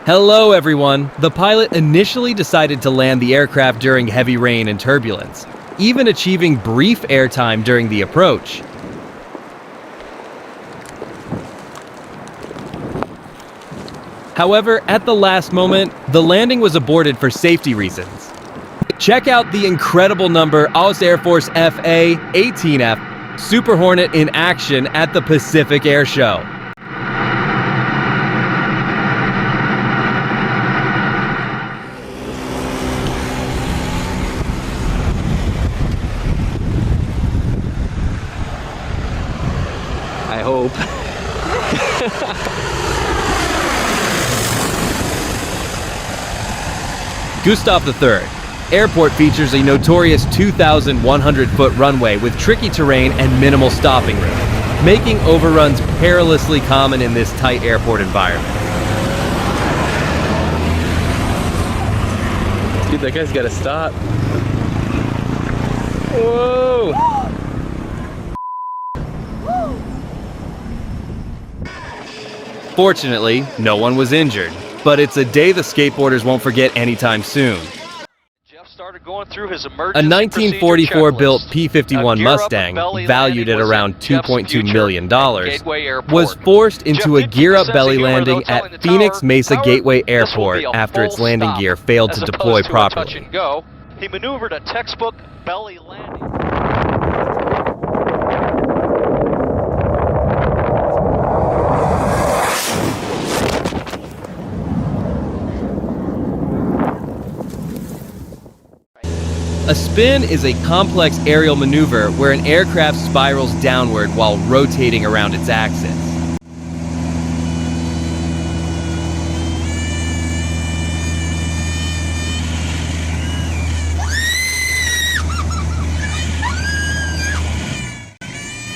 Hello everyone! The pilot initially decided to land the aircraft during heavy rain and turbulence, even achieving brief airtime during the approach. However, at the last moment, the landing was aborted for safety reasons. Check out the incredible number US Air Force FA-18F Super Hornet in action at the Pacific Air Show. I hope. Gustav III Airport features a notorious 2,100-foot runway with tricky terrain and minimal stopping room, making overruns perilously common in this tight airport environment. Dude, that guy's gotta stop. Whoa! Fortunately, no one was injured, but it's a day the skateboarders won't forget anytime soon. A 1944-built P-51 Mustang, valued at around $2.2 million, was forced into a gear-up belly landing at Phoenix Mesa Gateway Airport after its landing gear failed to deploy properly. He maneuvered a textbook belly landing. A spin is a complex aerial maneuver where an aircraft spirals downward while rotating around its axis.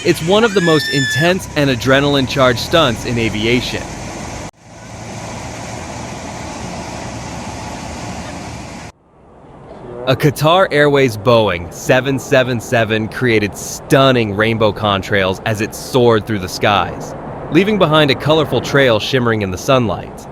It's one of the most intense and adrenaline-charged stunts in aviation. A Qatar Airways Boeing 777 created stunning rainbow contrails as it soared through the skies, leaving behind a colorful trail shimmering in the sunlight.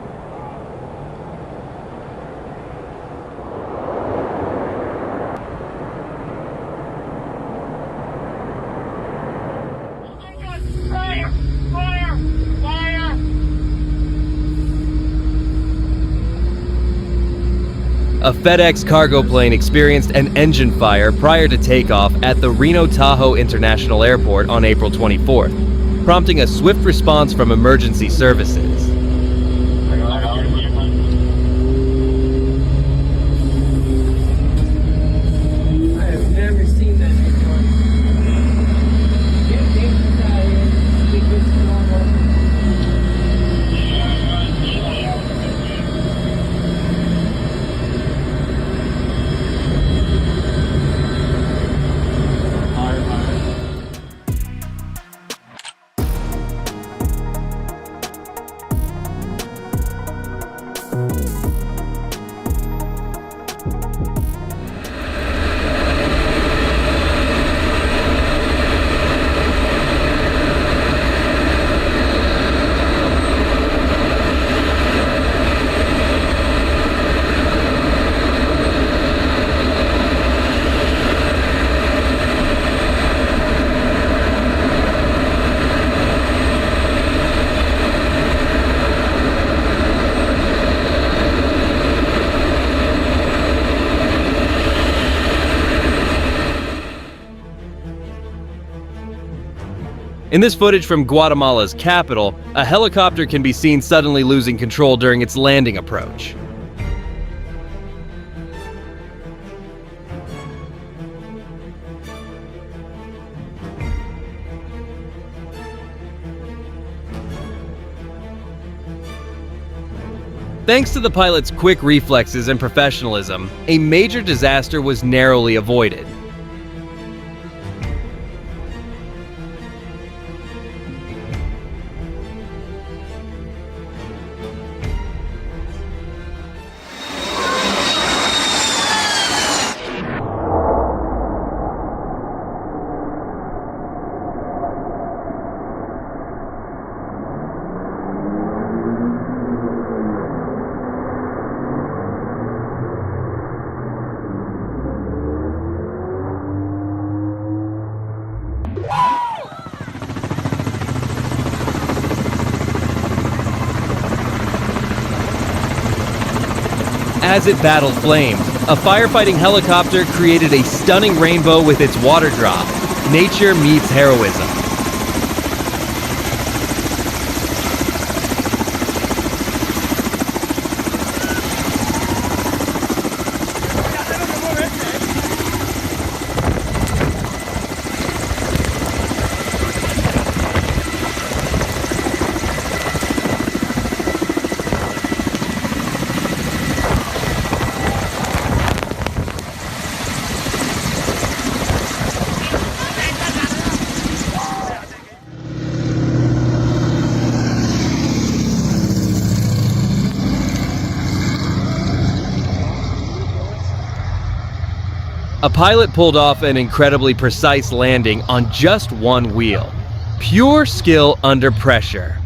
A FedEx cargo plane experienced an engine fire prior to takeoff at the Reno Tahoe International Airport on April 24th, prompting a swift response from emergency services. I have never seen that before. In this footage from Guatemala's capital, a helicopter can be seen suddenly losing control during its landing approach. Thanks to the pilot's quick reflexes and professionalism, a major disaster was narrowly avoided. As it battled flames, a firefighting helicopter created a stunning rainbow with its water drop. Nature meets heroism. A pilot pulled off an incredibly precise landing on just one wheel. Pure skill under pressure.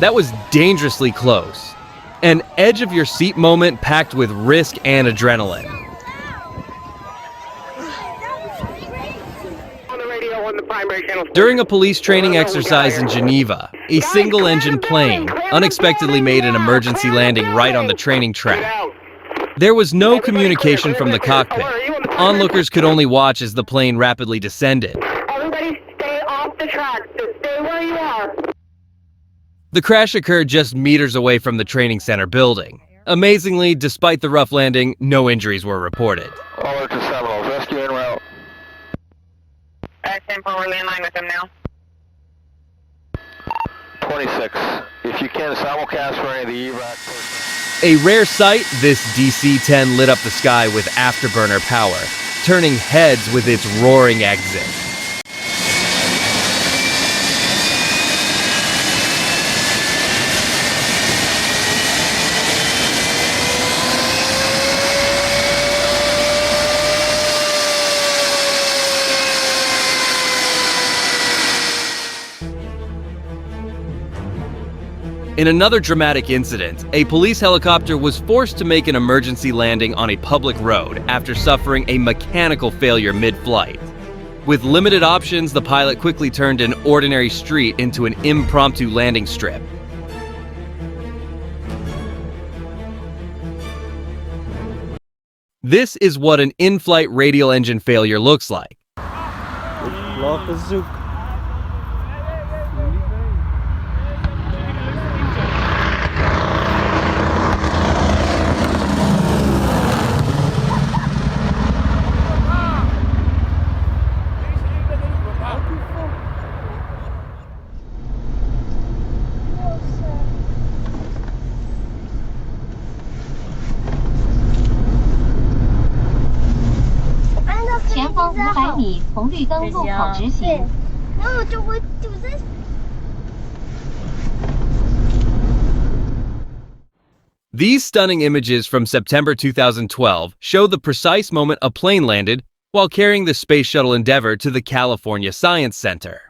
That was dangerously close. An edge of your seat moment packed with risk and adrenaline. During a police training exercise in Geneva, a single-engine plane unexpectedly made an emergency landing right on the training track. There was no communication from the cockpit. Onlookers could only watch as the plane rapidly descended. Everybody stay off the track, so stay where you are. The crash occurred just meters away from the training center building. Amazingly, despite the rough landing, no injuries were reported. All alert to Seminoles, rescue en route. X-10 forward, landline with them now. 26. If you can, simulcast for any of the evac personnel. A rare sight, this DC-10 lit up the sky with afterburner power, turning heads with its roaring exit. In another dramatic incident, a police helicopter was forced to make an emergency landing on a public road after suffering a mechanical failure mid-flight. With limited options, the pilot quickly turned an ordinary street into an impromptu landing strip. This is what an in-flight radial engine failure looks like. These stunning images from September 2012 show the precise moment a plane landed while carrying the Space Shuttle Endeavour to the California Science Center.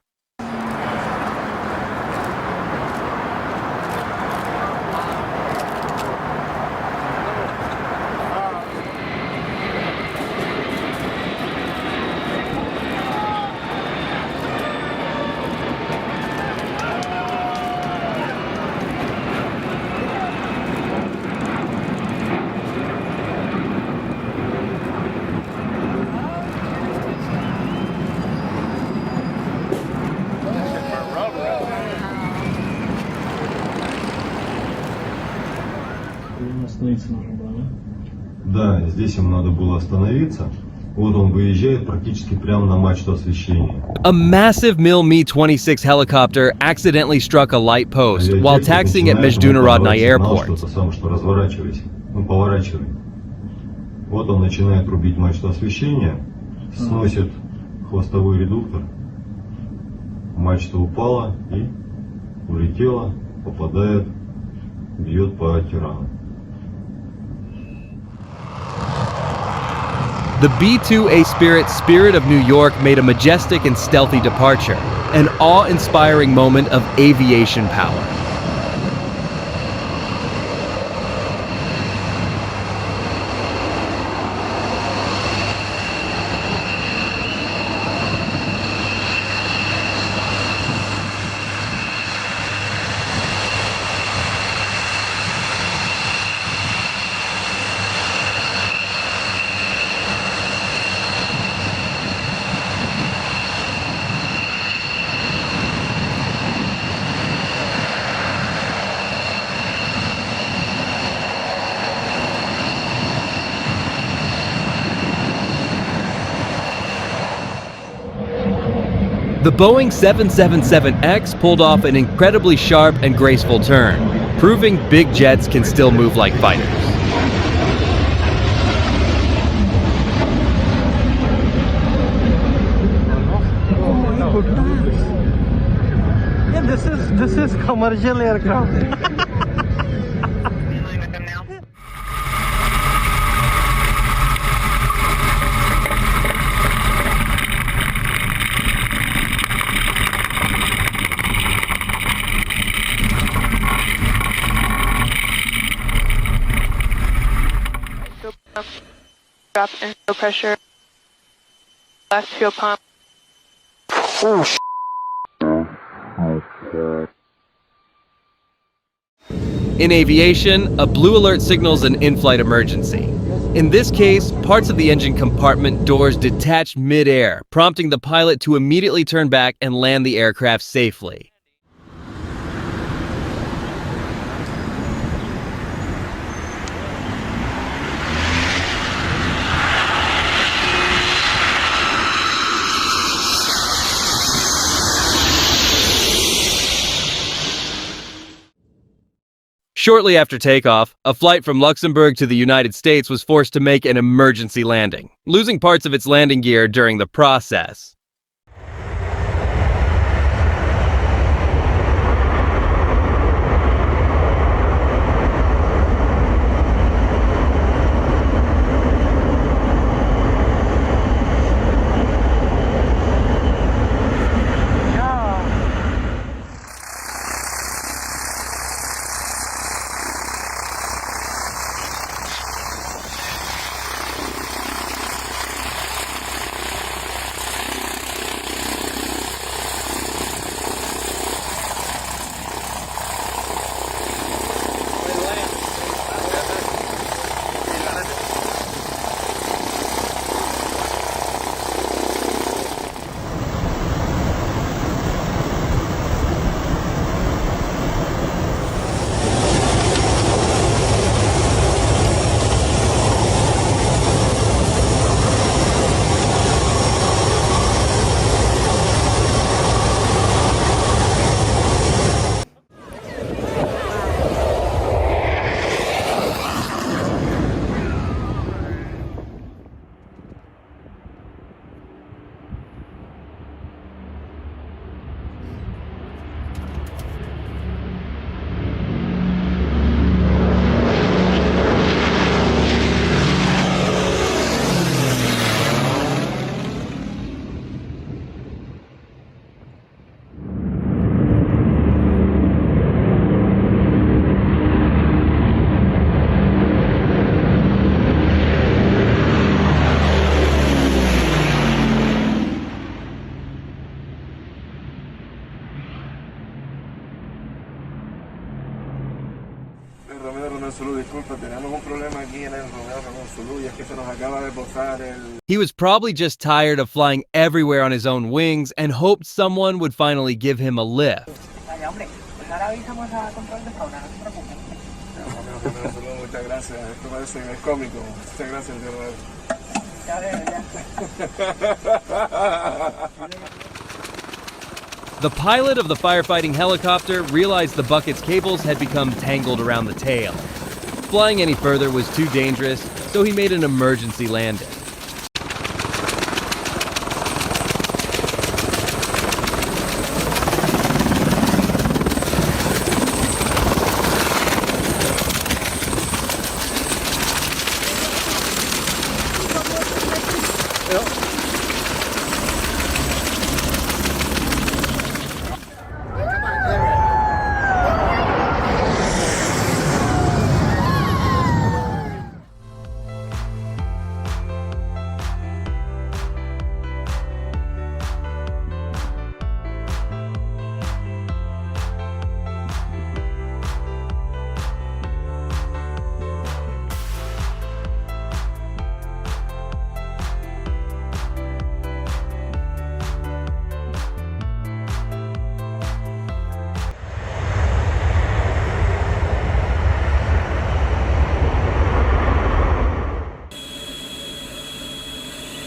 Да, здесь им надо было остановиться. Вот он выезжает практически прямо на мачту освещения. A massive Mil-Me-26 helicopter accidentally struck a light post while taxiing at Международный airport. Что-то самое, что разворачивайся. Ну, поворачивай. Вот он начинает рубить мачту освещения, сносит хвостовой редуктор. Мачта упала и улетела, попадает, бьет по тирану. The B-2A Spirit of New York made a majestic and stealthy departure, an awe-inspiring moment of aviation power. The Boeing 777X pulled off an incredibly sharp and graceful turn, proving big jets can still move like fighters. Yeah, this is commercial aircraft. Drop in fuel pressure. Last fuel pump. In aviation, a blue alert signals an in-flight emergency. In this case, parts of the engine compartment doors detached mid-air, prompting the pilot to immediately turn back and land the aircraft safely. Shortly after takeoff, a flight from Luxembourg to the United States was forced to make an emergency landing, losing parts of its landing gear during the process. He was probably just tired of flying everywhere on his own wings and hoped someone would finally give him a lift. The pilot of the firefighting helicopter realized the bucket's cables had become tangled around the tail. Flying any further was too dangerous, so he made an emergency landing.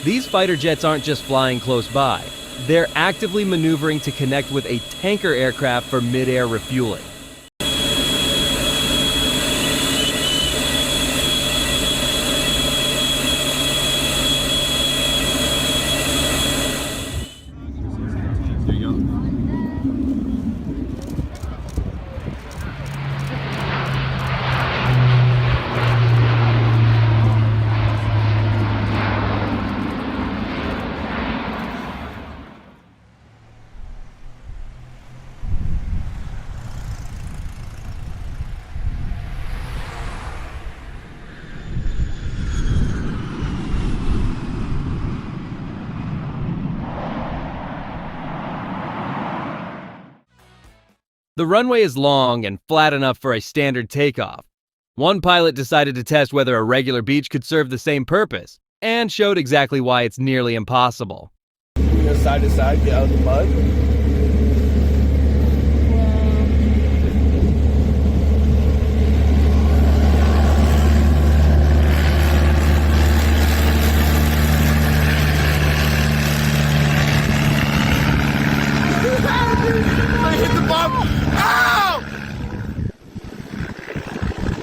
These fighter jets aren't just flying close by. They're actively maneuvering to connect with a tanker aircraft for mid-air refueling. The runway is long and flat enough for a standard takeoff. One pilot decided to test whether a regular beach could serve the same purpose, and showed exactly why it's nearly impossible. Side to side, get out of the mud. I hit the bottom. Ow!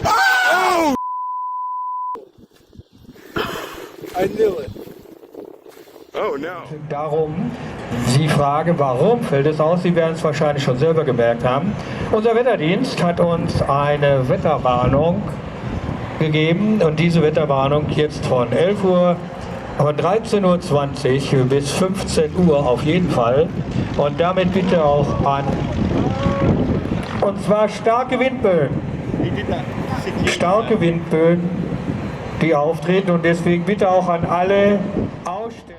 Oh! I knew it. Oh no. Darum die Frage, warum fällt es aus? Sie werden es wahrscheinlich schon selber gemerkt haben. Unser Wetterdienst hat uns eine Wetterwarnung gegeben und diese Wetterwarnung jetzt von 11 Uhr, von 13:20 Uhr bis 15 Uhr auf jeden Fall. Und damit bitte auch an. Und zwar starke Windböen. Starke Windböen, die auftreten und deswegen bitte auch an alle ausstellen.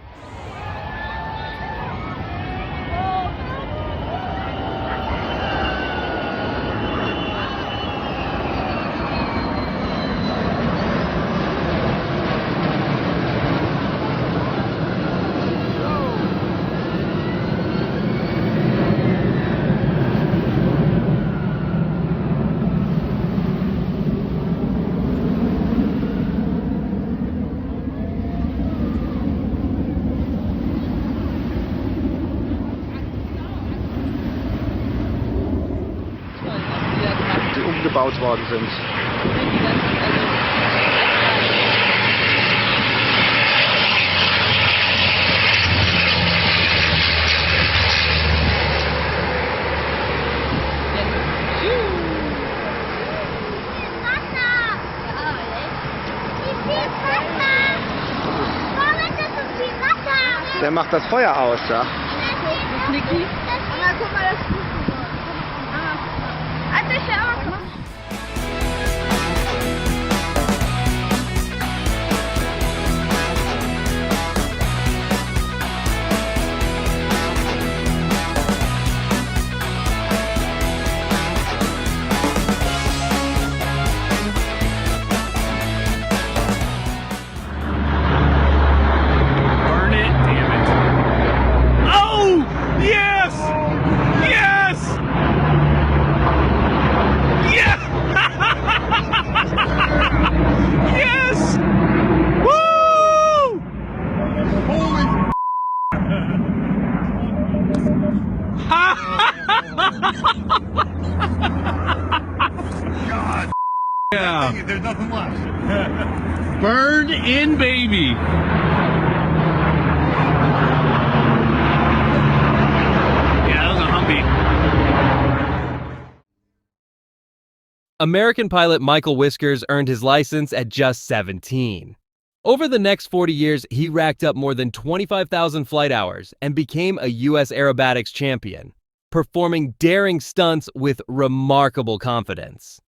Die umgebaut worden sind. Der macht das Feuer aus, ja? Niki? Mama, guck mal, das ist gut geworden. Alter, ich will auch noch. Burn it, damn it. Oh! Yes! Yes! Yeah. There's nothing left. Bird in, baby. Yeah, that was a Humvee. American pilot Michael Whiskers earned his license at just 17. Over the next 40 years, he racked up more than 25,000 flight hours and became a U.S. aerobatics champion, performing daring stunts with remarkable confidence.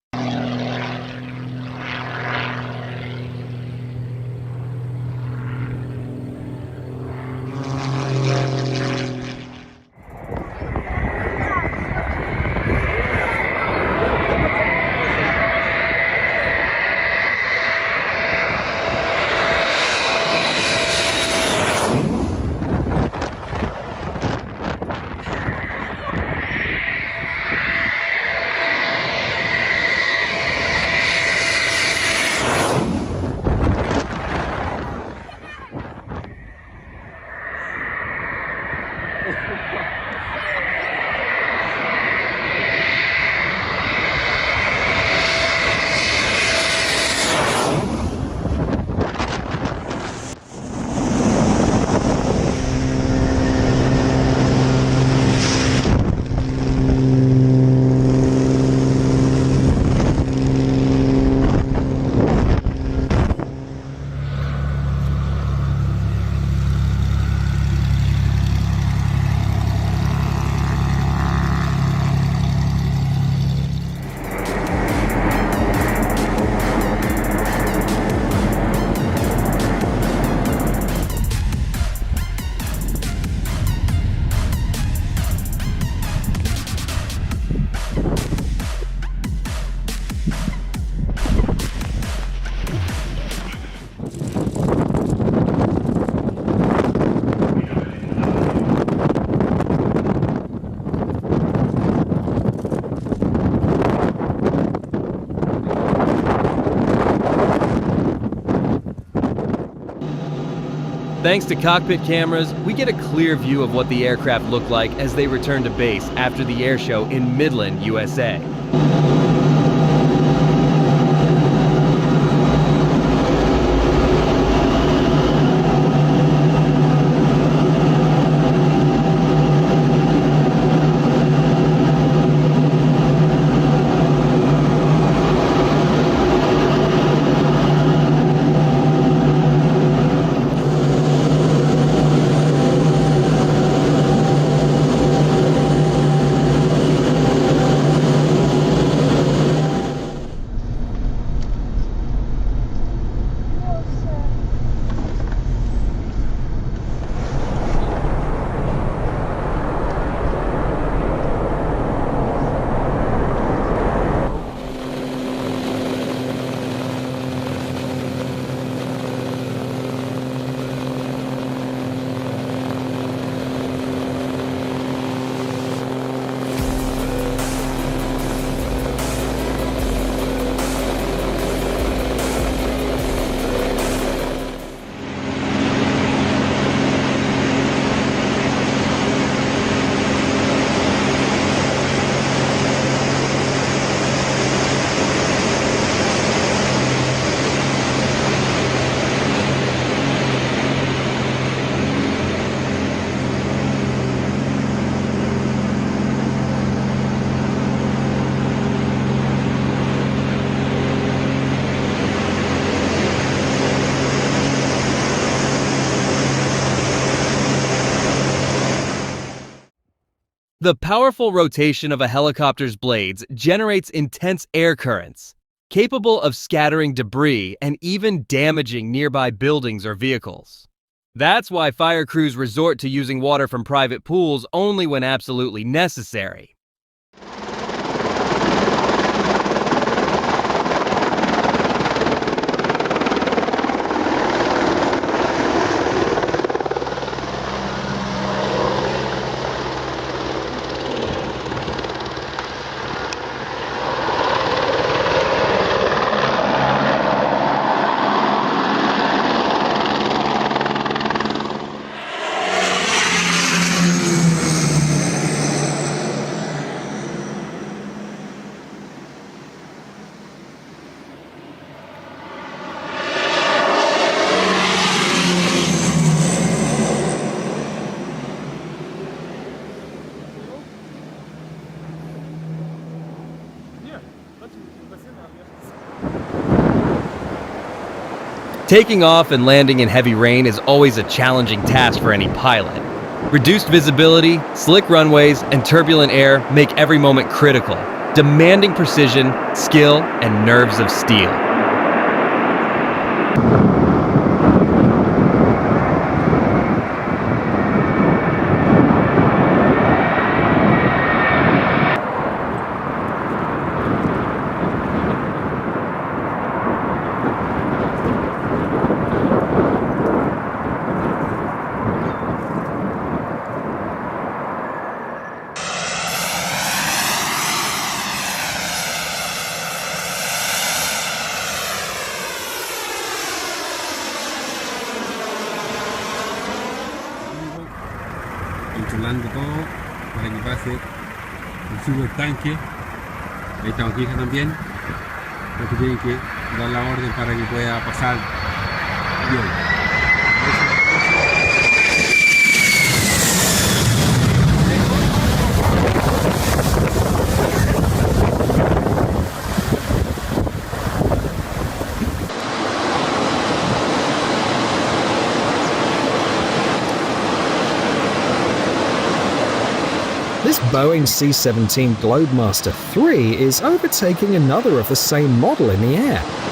Thanks to cockpit cameras, we get a clear view of what the aircraft looked like as they returned to base after the air show in Midland, USA. The powerful rotation of a helicopter's blades generates intense air currents, capable of scattering debris and even damaging nearby buildings or vehicles. That's why fire crews resort to using water from private pools only when absolutely necessary. Taking off and landing in heavy rain is always a challenging task for any pilot. Reduced visibility, slick runways, and turbulent air make every moment critical, demanding precision, skill, and nerves of steel. Controlando todo para que pase el supertanque. Ahí está Maquija también. Entonces tienen que dar la orden para que pueda pasar bien. This Boeing C-17 Globemaster III is overtaking another of the same model in the air.